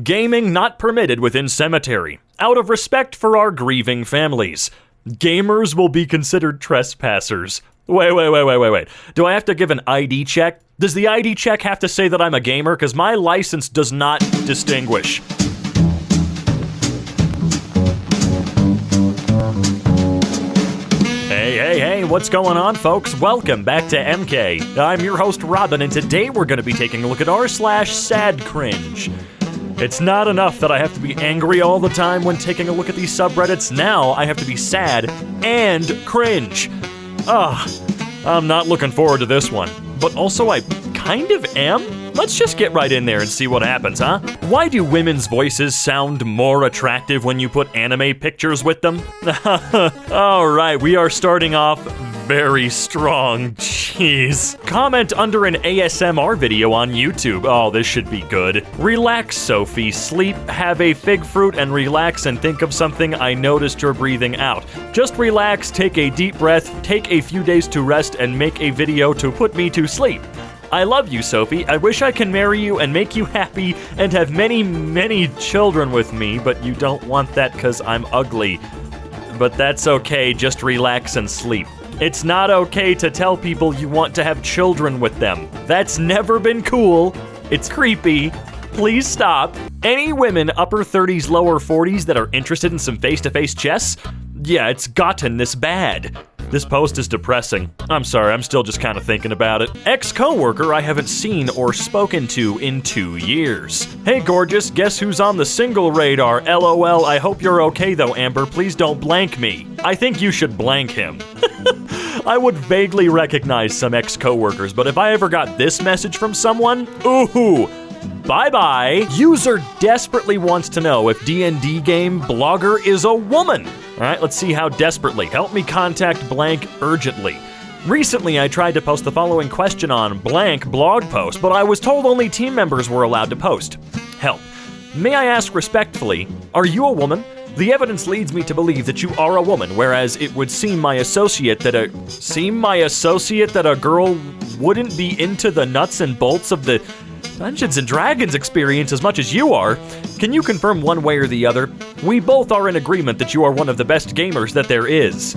Gaming not permitted within cemetery, out of respect for our grieving families. Gamers will be considered trespassers. Wait. Do I have to give an ID check? Does the ID check have to say that I'm a gamer? Because my license does not distinguish. Hey, what's going on, folks? Welcome back to EmKay. I'm your host, Robin, and today we're going to be taking a look at r/Sadcringe. It's not enough that I have to be angry all the time when taking a look at these subreddits. Now I have to be sad and cringe. I'm not looking forward to this one. But also I kind of am. Let's just get right in there and see what happens, huh? Why do women's voices sound more attractive when you put anime pictures with them? Alright, we are starting off very strong. Jeez. Comment under an ASMR video on YouTube. Oh, this should be good. Relax, Sophie. Sleep, have a fig fruit, and relax and think of something. I noticed you're breathing out. Just relax, take a deep breath, take a few days to rest, and make a video to put me to sleep. I love you, Sophie. I wish I can marry you and make you happy and have many, many children with me, but you don't want that because I'm ugly. But that's okay, just relax and sleep. It's not okay to tell people you want to have children with them. That's never been cool. It's creepy. Please stop. Any women upper 30s, lower 40s that are interested in some face-to-face chess? Yeah, it's gotten this bad. This post is depressing. I'm sorry, I'm still just kind of thinking about it. Ex-coworker I haven't seen or spoken to in 2 years. Hey gorgeous, guess who's on the single radar? LOL, I hope you're okay though, Amber. Please don't blank me. I think you should blank him. I would vaguely recognize some ex-coworkers, but if I ever got this message from someone, ooh, bye-bye. User desperately wants to know if D&D game blogger is a woman. All right, let's see how desperately. Help me contact blank urgently. Recently, I tried to post the following question on blank blog post, but I was told only team members were allowed to post. Help. May I ask respectfully, are you a woman? The evidence leads me to believe that you are a woman, whereas it would seem my associate that a girl wouldn't be into the nuts and bolts of the Dungeons & Dragons experience as much as you are. Can you confirm one way or the other? We both are in agreement that you are one of the best gamers that there is.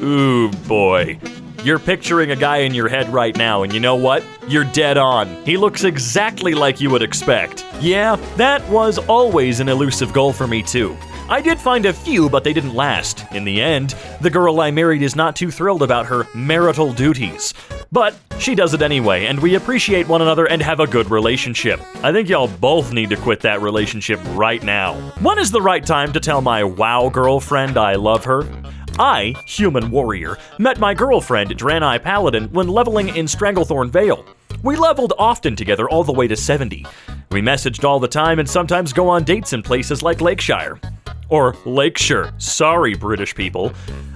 Ooh, boy. You're picturing a guy in your head right now, and you know what? You're dead on. He looks exactly like you would expect. Yeah, that was always an elusive goal for me too. I did find a few, but they didn't last. In the end, the girl I married is not too thrilled about her marital duties. But she does it anyway, and we appreciate one another and have a good relationship. I think y'all both need to quit that relationship right now. When is the right time to tell my WoW girlfriend I love her? I, human warrior, met my girlfriend, Draenei Paladin, when leveling in Stranglethorn Vale. We leveled often together all the way to 70. We messaged all the time and sometimes go on dates in places like Lakeshire. Or Lakeshire. Sorry, British people.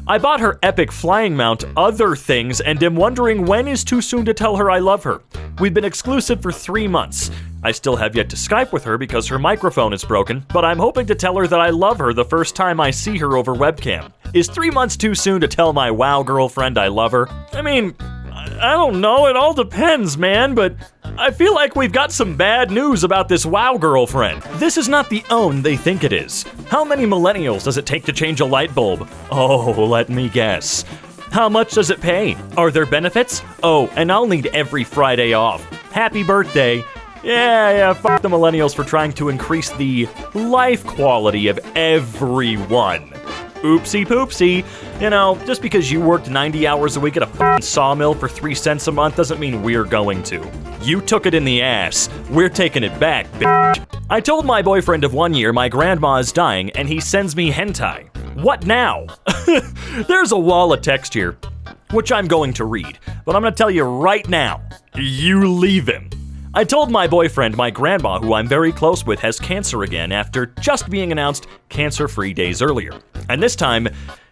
I bought her epic flying mount, other things, and am wondering when is too soon to tell her I love her. We've been exclusive for 3 months. I still have yet to Skype with her because her microphone is broken, but I'm hoping to tell her that I love her the first time I see her over webcam. Is 3 months too soon to tell my WoW girlfriend I love her? I mean, I don't know, it all depends, man, but I feel like we've got some bad news about this WoW girlfriend. This is not the own they think it is. How many millennials does it take to change a light bulb? Oh, let me guess. How much does it pay? Are there benefits? Oh, and I'll need every Friday off. Happy birthday. Yeah, fuck the millennials for trying to increase the life quality of everyone. Oopsie poopsie. You know, just because you worked 90 hours a week at a f***ing sawmill for 3 cents a month doesn't mean we're going to. You took it in the ass. We're taking it back, bitch. I told my boyfriend of 1 year my grandma is dying and he sends me hentai. What now? There's a wall of text here, which I'm going to read, but I'm going to tell you right now, you leave him. I told my boyfriend my grandma, who I'm very close with, has cancer again after just being announced cancer-free days earlier. And this time,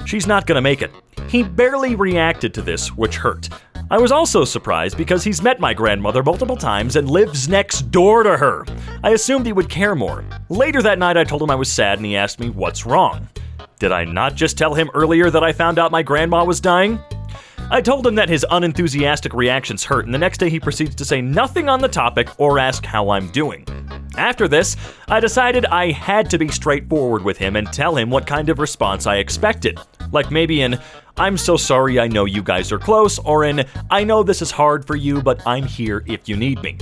she's not gonna make it. He barely reacted to this, which hurt. I was also surprised because he's met my grandmother multiple times and lives next door to her. I assumed he would care more. Later that night, I told him I was sad and he asked me what's wrong. Did I not just tell him earlier that I found out my grandma was dying? I told him that his unenthusiastic reactions hurt, and the next day he proceeds to say nothing on the topic or ask how I'm doing. After this, I decided I had to be straightforward with him and tell him what kind of response I expected. Like maybe an, "I'm so sorry, I know you guys are close," or an, "I know this is hard for you, but I'm here if you need me."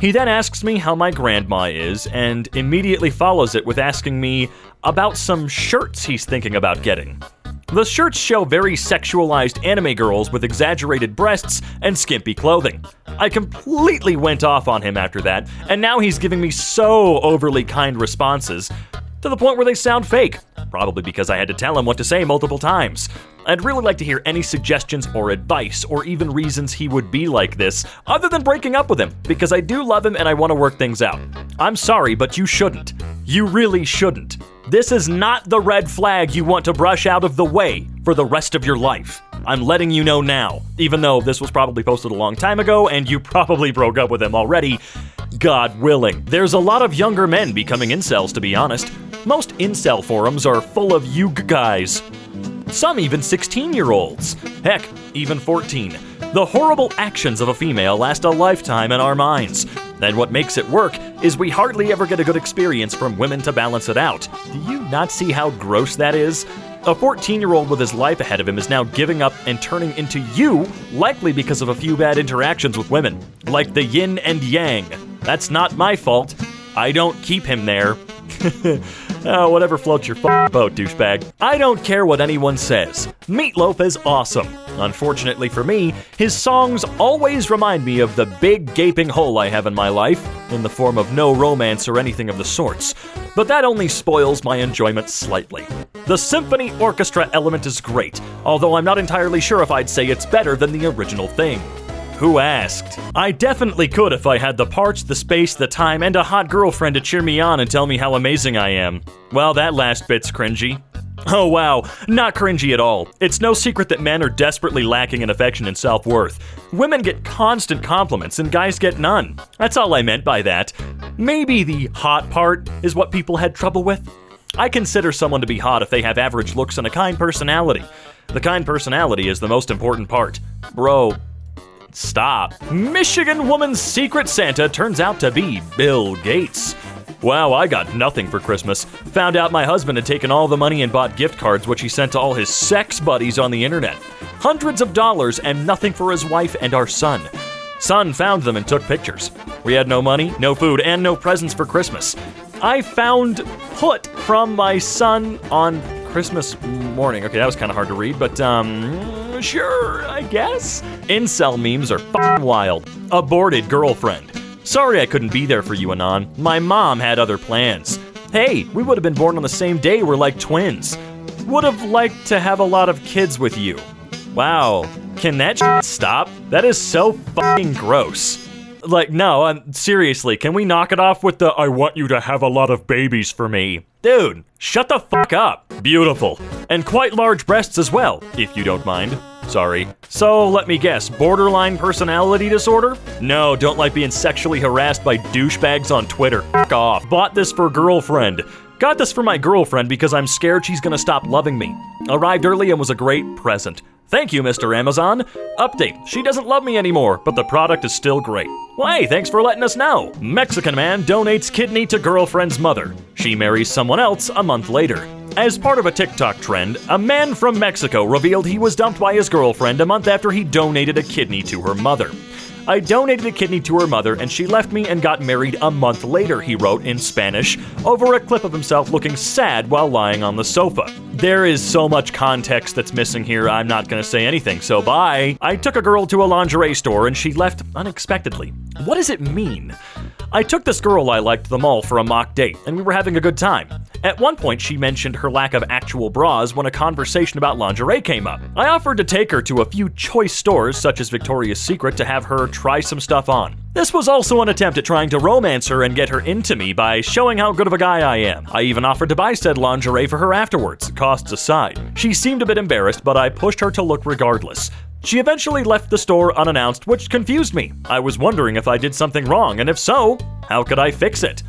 He then asks me how my grandma is, and immediately follows it with asking me about some shirts he's thinking about getting. The shirts show very sexualized anime girls with exaggerated breasts and skimpy clothing. I completely went off on him after that, and now he's giving me so overly kind responses, to the point where they sound fake, probably because I had to tell him what to say multiple times. I'd really like to hear any suggestions or advice, or even reasons he would be like this, other than breaking up with him, because I do love him and I want to work things out. I'm sorry, but you shouldn't. You really shouldn't. This is not the red flag you want to brush out of the way for the rest of your life. I'm letting you know now, even though this was probably posted a long time ago and you probably broke up with him already, God willing. There's a lot of younger men becoming incels, to be honest. Most incel forums are full of you guys. Some even 16-year-olds. Heck, even 14. The horrible actions of a female last a lifetime in our minds. And what makes it work is we hardly ever get a good experience from women to balance it out. Do you not see how gross that is? A 14-year-old with his life ahead of him is now giving up and turning into you, likely because of a few bad interactions with women. Like the yin and yang. That's not my fault. I don't keep him there. Oh, whatever floats your boat, douchebag. I don't care what anyone says. Meatloaf is awesome. Unfortunately for me, his songs always remind me of the big gaping hole I have in my life, in the form of no romance or anything of the sorts. But that only spoils my enjoyment slightly. The symphony orchestra element is great, although I'm not entirely sure if I'd say it's better than the original thing. Who asked? I definitely could if I had the parts, the space, the time, and a hot girlfriend to cheer me on and tell me how amazing I am. Well, that last bit's cringy. Oh wow, not cringy at all. It's no secret that men are desperately lacking in affection and self-worth. Women get constant compliments and guys get none. That's all I meant by that. Maybe the hot part is what people had trouble with. I consider someone to be hot if they have average looks and a kind personality. The kind personality is the most important part. Bro, stop. Michigan woman's secret Santa turns out to be Bill Gates. Wow, I got nothing for Christmas. Found out my husband had taken all the money and bought gift cards, which he sent to all his sex buddies on the internet. Hundreds of dollars and nothing for his wife and our son. Son found them and took pictures. We had no money, no food, and no presents for Christmas. I found put from my son on Christmas morning. Okay, that was kind of hard to read, but sure, I guess. Incel memes are f***ing wild. Aborted girlfriend. Sorry I couldn't be there for you, Anon. My mom had other plans. Hey, we would have been born on the same day, we're like twins. Would have liked to have a lot of kids with you. Wow, can that shit stop? That is so f***ing gross. Like, no, seriously, can we knock it off with the "I want you to have a lot of babies for me"? Dude, shut the fuck up. Beautiful. And quite large breasts as well, if you don't mind. Sorry. So, let me guess, borderline personality disorder? No, don't like being sexually harassed by douchebags on Twitter. Fuck off. Bought this for girlfriend. Got this for my girlfriend because I'm scared she's gonna stop loving me. Arrived early and was a great present. Thank you, Mr. Amazon. Update, she doesn't love me anymore, but the product is still great. Well, hey, thanks for letting us know. Mexican man donates kidney to girlfriend's mother. She marries someone else a month later. As part of a TikTok trend, a man from Mexico revealed he was dumped by his girlfriend a month after he donated a kidney to her mother. I donated a kidney to her mother and she left me and got married a month later, he wrote in Spanish, over a clip of himself looking sad while lying on the sofa. There is so much context that's missing here, I'm not gonna say anything, so bye. I took a girl to a lingerie store and she left unexpectedly. What does it mean? I took this girl I liked to the mall for a mock date, and we were having a good time. At one point, she mentioned her lack of actual bras when a conversation about lingerie came up. I offered to take her to a few choice stores, such as Victoria's Secret, to have her try some stuff on. This was also an attempt at trying to romance her and get her into me by showing how good of a guy I am. I even offered to buy said lingerie for her afterwards, costs aside. She seemed a bit embarrassed, but I pushed her to look regardless. She eventually left the store unannounced, which confused me. I was wondering if I did something wrong, and if so, how could I fix it?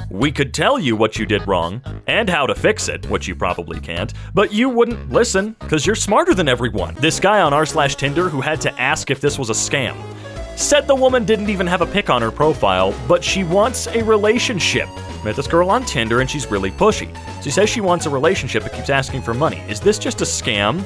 We could tell you what you did wrong, and how to fix it, which you probably can't, but you wouldn't listen, because you're smarter than everyone. This guy on r/Tinder who had to ask if this was a scam. Said the woman didn't even have a pic on her profile, but she wants a relationship. Met this girl on Tinder and she's really pushy. She says she wants a relationship but keeps asking for money. Is this just a scam?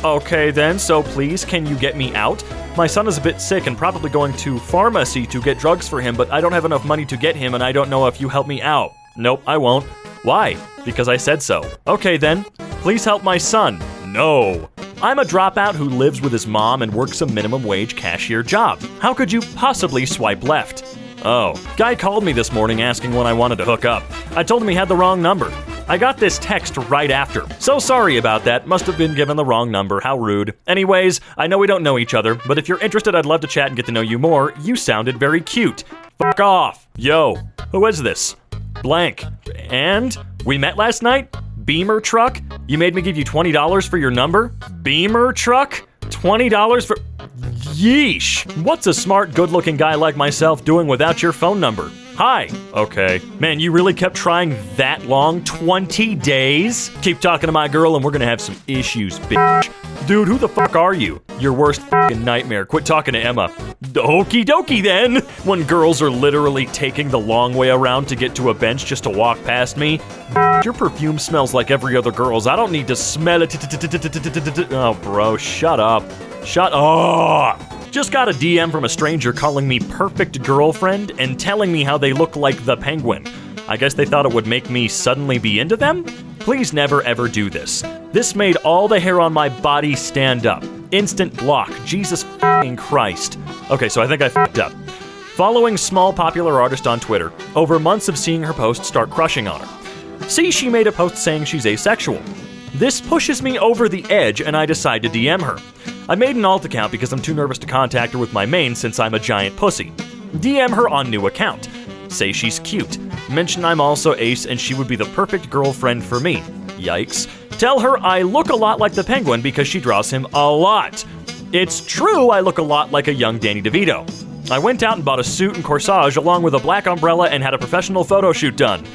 Okay then, so please, can you get me out? My son is a bit sick and probably going to pharmacy to get drugs for him, but I don't have enough money to get him and I don't know if you help me out. Nope, I won't. Why? Because I said so. Okay then, please help my son. No. I'm a dropout who lives with his mom and works a minimum wage cashier job. How could you possibly swipe left? Oh, guy called me this morning asking when I wanted to hook up. I told him he had the wrong number. I got this text right after. So sorry about that. Must have been given the wrong number. How rude. Anyways, I know we don't know each other, but if you're interested, I'd love to chat and get to know you more. You sounded very cute. Fuck off. Yo, who is this? Blank. And? We met last night? Beamer truck? You made me give you $20 for your number? Beamer truck? $20 for... Yeesh. What's a smart, good-looking guy like myself doing without your phone number? Hi. Okay. Man, you really kept trying that long? 20 days? Keep talking to my girl and we're gonna have some issues, bitch. Dude, who the fuck are you? Your worst fucking nightmare. Quit talking to Emma. Okie dokie then. When girls are literally taking the long way around to get to a bench just to walk past me. Your perfume smells like every other girl's. I don't need to smell it. Oh, bro, shut up. Shut up. Just got a DM from a stranger calling me perfect girlfriend and telling me how they look like the Penguin. I guess they thought it would make me suddenly be into them? Please never ever do this. This made all the hair on my body stand up. Instant block. Jesus f***ing Christ. Okay, so I think I f***ed up. Following small popular artist on Twitter, over months of seeing her posts start crushing on her. See, she made a post saying she's asexual. This pushes me over the edge and I decide to DM her. I made an alt account because I'm too nervous to contact her with my main since I'm a giant pussy. DM her on new account. Say she's cute. Mention I'm also ace and she would be the perfect girlfriend for me. Yikes. Tell her I look a lot like the Penguin because she draws him a lot. It's true I look a lot like a young Danny DeVito. I went out and bought a suit and corsage along with a black umbrella and had a professional photo shoot done.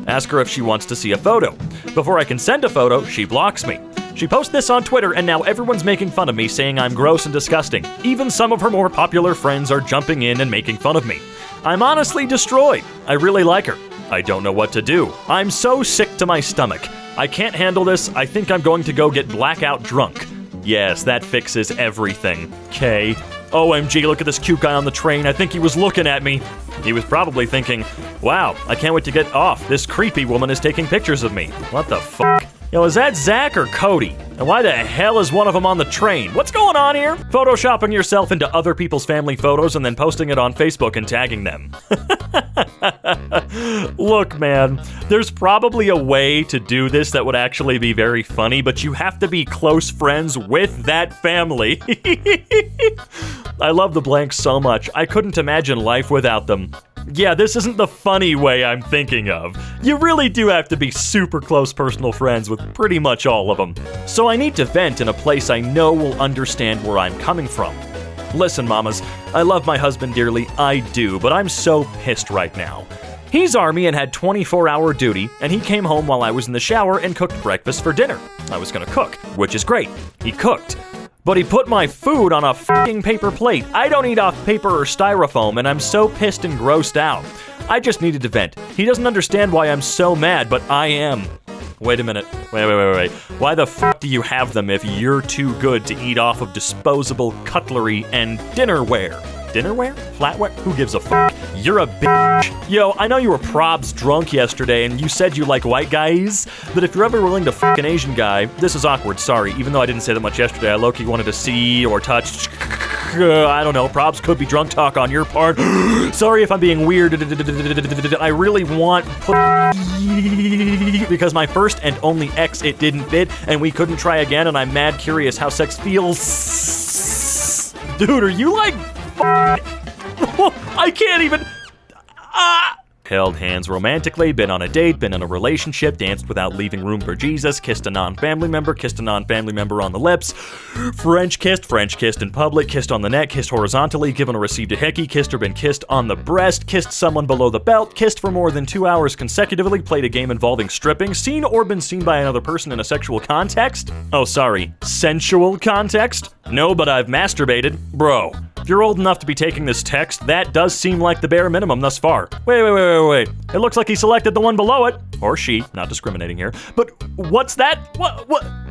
Ask her if she wants to see a photo. Before I can send a photo, she blocks me. She posts this on Twitter and now everyone's making fun of me saying I'm gross and disgusting. Even some of her more popular friends are jumping in and making fun of me. I'm honestly destroyed. I really like her. I don't know what to do. I'm so sick to my stomach. I can't handle this. I think I'm going to go get blackout drunk. Yes, that fixes everything. K. OMG, look at this cute guy on the train. I think he was looking at me. He was probably thinking, wow, I can't wait to get off. This creepy woman is taking pictures of me. What the fuck? Yo, is that Zach or Cody? And why the hell is one of them on the train? What's going on here? Photoshopping yourself into other people's family photos and then posting it on Facebook and tagging them. Look, man, there's probably a way to do this that would actually be very funny, but you have to be close friends with that family. I love the blanks so much. I couldn't imagine life without them. Yeah, this isn't the funny way I'm thinking of. You really do have to be super close personal friends with pretty much all of them. So I need to vent in a place I know will understand where I'm coming from. Listen, mamas, I love my husband dearly, I do, but I'm so pissed right now. He's Army and had 24-hour duty, and he came home while I was in the shower and cooked breakfast for dinner. I was gonna cook, which is great. He cooked. But he put my food on a fucking paper plate. I don't eat off paper or styrofoam, and I'm so pissed and grossed out. I just needed to vent. He doesn't understand why I'm so mad, but I am. Wait a minute. Wait. Why the fuck do you have them if you're too good to eat off of disposable cutlery and dinnerware? Dinnerware? Flatware? Who gives a fuck? You're a bitch. Yo, I know you were probs drunk yesterday and you said you like white guys, but if you're ever willing to fuck an Asian guy, this is awkward, sorry. Even though I didn't say that much yesterday, I low-key wanted to see or touch. I don't know, probs could be drunk talk on your part. Sorry if I'm being weird. I really want because my first and only ex, it didn't fit, and we couldn't try again, and I'm mad curious how sex feels. Dude, are you like... I can't even... Held hands romantically, been on a date, been in a relationship, danced without leaving room for Jesus, kissed a non-family member on the lips, French kissed in public, kissed on the neck, kissed horizontally, given or received a hickey, kissed or been kissed on the breast, kissed someone below the belt, kissed for more than 2 hours consecutively, played a game involving stripping, seen or been seen by another person in a sexual context? Oh, sorry, sensual context? No, but I've masturbated. Bro, If you're old enough to be taking this text, that does seem like the bare minimum thus far. Wait. It looks like he selected the one below it. Or she, not discriminating here. But what's that?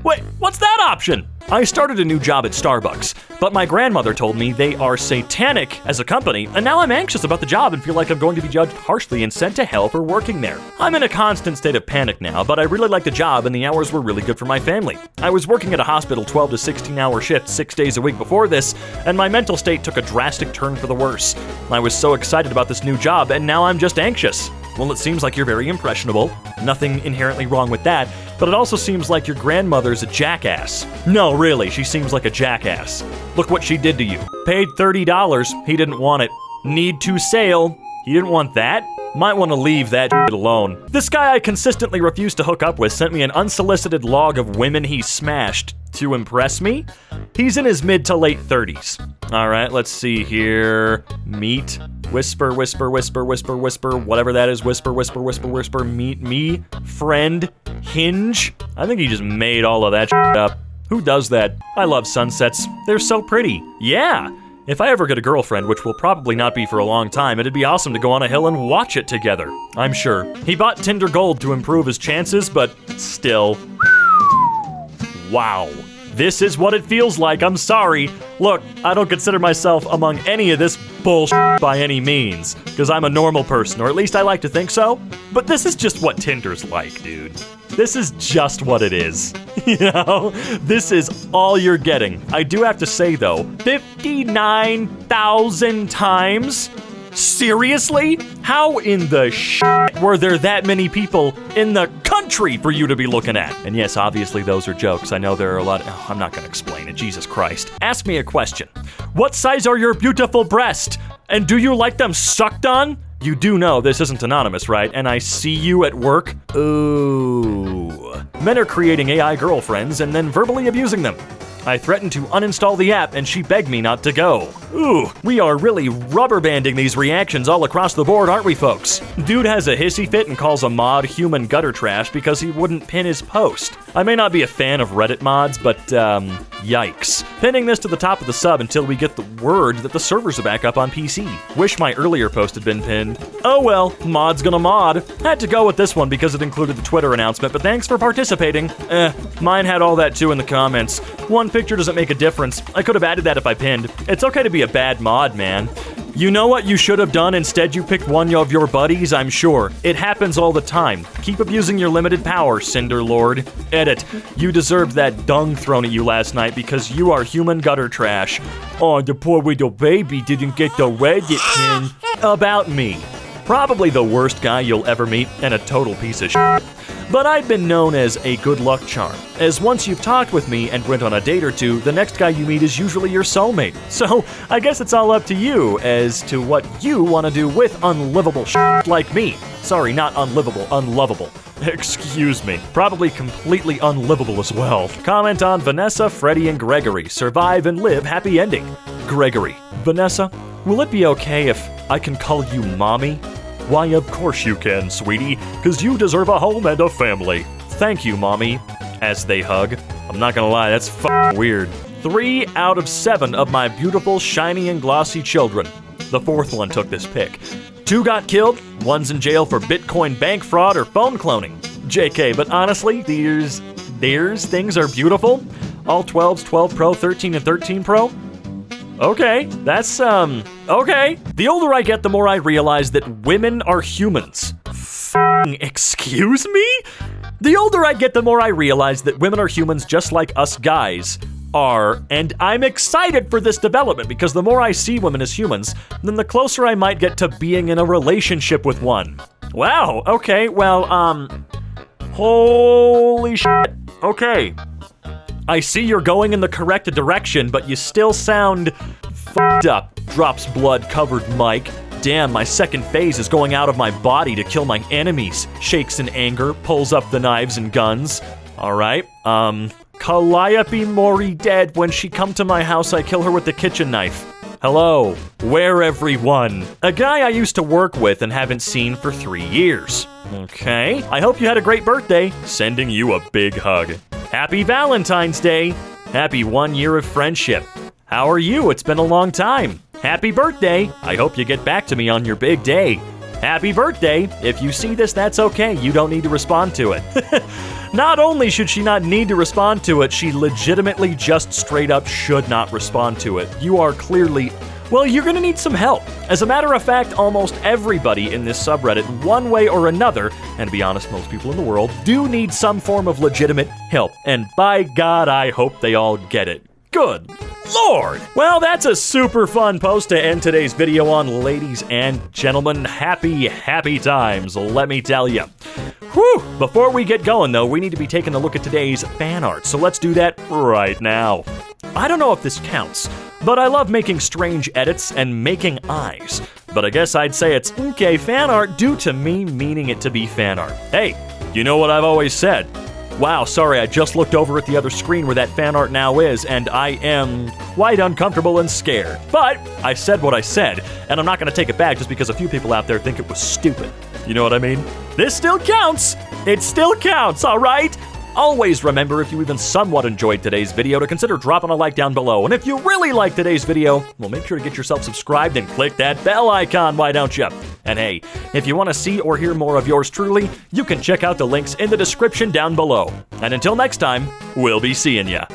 Wait, what's that option? I started a new job at Starbucks, but my grandmother told me they are satanic as a company, and now I'm anxious about the job and feel like I'm going to be judged harshly and sent to hell for working there. I'm in a constant state of panic now, but I really like the job and the hours were really good for my family. I was working at a hospital 12 to 16-hour shifts 6 days a week before this, and my mental state took a drastic turn for the worse. I was so excited about this new job, and now I'm just anxious. Well, it seems like you're very impressionable. Nothing inherently wrong with that, but it also seems like your grandmother's a jackass. No, really, she seems like a jackass. Look what she did to you. Paid $30, he didn't want it. Need to sail, he didn't want that. Might want to leave that shit alone. This guy I consistently refuse to hook up with sent me an unsolicited log of women he smashed to impress me. He's in his mid to late 30s. All right, let's see here. Meet, whisper, whatever that is. Whisper, meet me, friend, hinge. I think he just made all of that shit up. Who does that? I love sunsets. They're so pretty. Yeah. If I ever get a girlfriend, which will probably not be for a long time, it'd be awesome to go on a hill and watch it together. I'm sure. He bought Tinder Gold to improve his chances, but still. Wow. This is what it feels like, I'm sorry. Look, I don't consider myself among any of this bullshit by any means, because I'm a normal person, or at least I like to think so. But this is just what Tinder's like, dude. This is just what it is. You know? This is all you're getting. I do have to say, though, 59,000 times? Seriously? How in the shit were there that many people in the country for you to be looking at? And yes, obviously those are jokes. I know there are a lot. I'm not going to explain it. Jesus Christ. Ask me a question. What size are your beautiful breasts? And do you like them sucked on? You do know this isn't anonymous, right? And I see you at work? Ooh. Men are creating AI girlfriends and then verbally abusing them. I threatened to uninstall the app and she begged me not to go. Ooh, we are really rubber banding these reactions all across the board, aren't we, folks? Dude has a hissy fit and calls a mod human gutter trash because he wouldn't pin his post. I may not be a fan of Reddit mods, but yikes. Pinning this to the top of the sub until we get the word that the servers are back up on PC. Wish my earlier post had been pinned. Oh well, mod's gonna mod. Had to go with this one because it included the Twitter announcement, but thanks for participating. Mine had all that too in the comments. One picture doesn't make a difference. I could have added that if I pinned. It's okay to be a bad mod, man. You know what you should have done? Instead, you picked one of your buddies, I'm sure. It happens all the time. Keep abusing your limited power, Cinder Lord. Edit. You deserved that dung thrown at you last night because you are human gutter trash. Oh, the poor little baby didn't get the Reddit pin. About me. Probably the worst guy you'll ever meet and a total piece of shit. But I've been known as a good luck charm, as once you've talked with me and went on a date or two, the next guy you meet is usually your soulmate. So I guess it's all up to you as to what you want to do with unlivable shit like me. Sorry, not unlivable, unlovable. Excuse me. Probably completely unlivable as well. Comment on Vanessa, Freddie, and Gregory. Survive and live happy ending. Gregory. Vanessa, will it be okay if I can call you mommy? Why, of course you can, sweetie, because you deserve a home and a family. Thank you, mommy. As they hug. I'm not gonna lie, that's f***ing weird. 3 out of 7 of my beautiful, shiny, and glossy children. The 4th one took this pic. 2 got killed, 1's in jail for Bitcoin bank fraud or phone cloning. JK, but honestly, these things are beautiful. All 12s, 12 Pro, 13, and 13 Pro. Okay, that's, okay. The older I get, the more I realize that women are humans. Excuse me? The older I get, the more I realize that women are humans just like us guys are, and I'm excited for this development because the more I see women as humans, then the closer I might get to being in a relationship with one. Wow, okay, well, holy shit. Okay. I see you're going in the correct direction, but you still sound f***ed up. Drops blood-covered mic. Damn, my second phase is going out of my body to kill my enemies. Shakes in anger, pulls up the knives and guns. Alright, Calliope Mori dead. When she come to my house, I kill her with the kitchen knife. Hello, where everyone? A guy I used to work with and haven't seen for 3 years. Okay, I hope you had a great birthday. Sending you a big hug. Happy Valentine's Day. Happy 1 year of friendship. How are you? It's been a long time. Happy birthday! I hope you get back to me on your big day. Happy birthday! If you see this, that's okay. You don't need to respond to it. Not only should she not need to respond to it, she legitimately just straight up should not respond to it. You are clearly... Well, you're gonna need some help. As a matter of fact, almost everybody in this subreddit, one way or another, and to be honest, most people in the world, do need some form of legitimate help. And by God, I hope they all get it. Good Lord! Well, that's a super fun post to end today's video on, ladies and gentlemen. Happy, happy times, let me tell you. Whew! Before we get going, though, we need to be taking a look at today's fan art, so let's do that right now. I don't know if this counts, but I love making strange edits and making eyes. But I guess I'd say it's EmKay fan art due to me meaning it to be fan art. Hey, you know what I've always said? Wow, sorry, I just looked over at the other screen where that fan art now is, and I am quite uncomfortable and scared. But I said what I said, and I'm not going to take it back just because a few people out there think it was stupid. You know what I mean? This still counts! It still counts, alright? Always remember, if you even somewhat enjoyed today's video, to consider dropping a like down below. And if you really liked today's video, well, make sure to get yourself subscribed and click that bell icon, why don't you? And hey, if you want to see or hear more of yours truly, you can check out the links in the description down below. And until next time, we'll be seeing ya.